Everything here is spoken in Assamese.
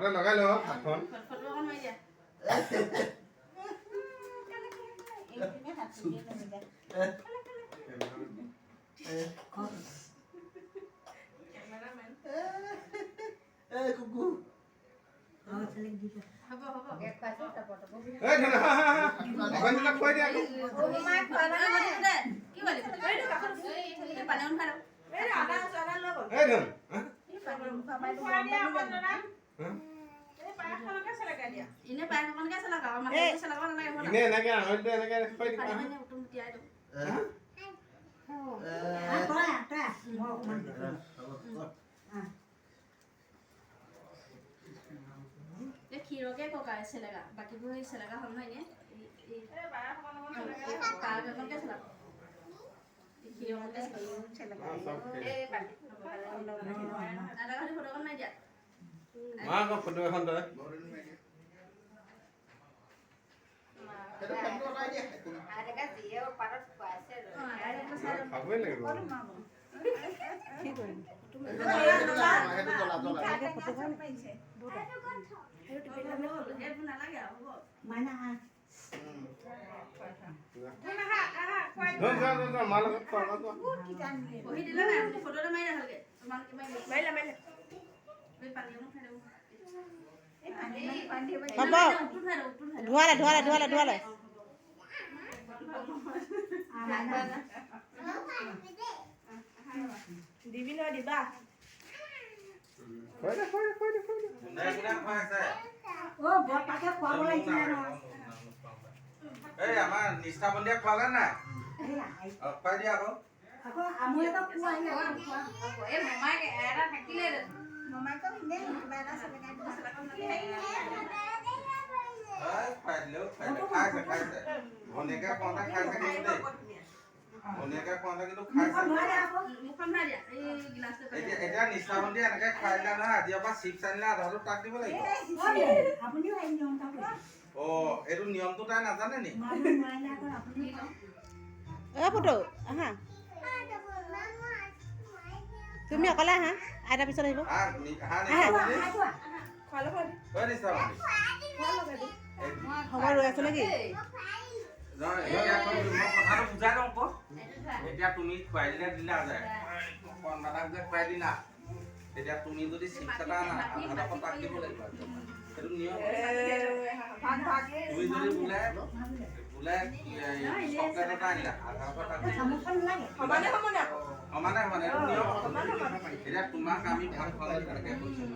হাততে লগাই ল হাতখন ফটো অকণ মাৰি দিয়া কুকু হ'ব হ'ব এই ধন অকণ দিলে খুৱাই দিয়া কি ক'লি পানী অকণ খাই এই ধন এনে পায়স অকণকে চেলাক আৰু মানুহে চেলাব নালাগে হ'ল এনে এনেকে আঙুলিটো এনেকে খুৱাই দিবা পানী মানে উতুম তিয়াই দিওঁ এই ক্ষীৰকে ককাই চেলেকা বাকীবোৰ সেই চেলেকা হ'ল নহয় এনেই পায়স অকণকে চেলাব ক্ষীৰ অকণকে চেলাব আধা ঘাটি ফটো অকণ মাৰি দিয়া মা আকৌ ফটো এখন তই খাবই লাগিব নালাগে আৰু হ'ব মা লগত খোৱা বহি দিলে নাই আপুনি ফটো এটা মাৰি দে ভালকে তোমালোকে মাৰিলে পানী অকণ খাই দেব হ'ব ধোৱালে দিবি নহয় দিবা খুৱাই দে এই আমাৰ নিষ্ঠা বন্দিয়া খোৱালে নাই খুৱাই দিয়া আকৌ এই মমাই এটা থাকিলে খুৱাই দিলেও খাইছে ভনীয়েকে কওঁতে খাইছে কিন্তু দেই ভনীয়েকে কওঁতে কিন্তু খাইছে মুখখন ভৰাই দিয়া এই গিলাচটো এতিয়া নিষ্ঠা বন্দিয়া এনেকে খুৱাই দিলে নহয় আজিৰ পৰা চিপছ আনিলে আধাটো তাক দিব লাগিব অ এইটো নিয়মটো তাই নাজানে নি ফটো আহা তুমি অকলে আহা আইতাৰ পিছত আহিব খবৰ ৰৈ আছো নেকি কথাটো বুজাই লওঁ আকৌ এতিয়া তুমি খুৱাই দিলে দিলা যায় দাদাক যে খুৱাই দিলা তেতিয়া তুমি যদি চিপছ এটা আনা আধাটো তাক দিব লাগিব সেইটো নিয়ম তুমি যদি বোলে চকলেট এটা আনিলা আধাটো তাক সমানে এইটো নিয়ম এতিয়া তোমাক আমি ভাত খোৱালে তেনেকৈ কৈছোঁ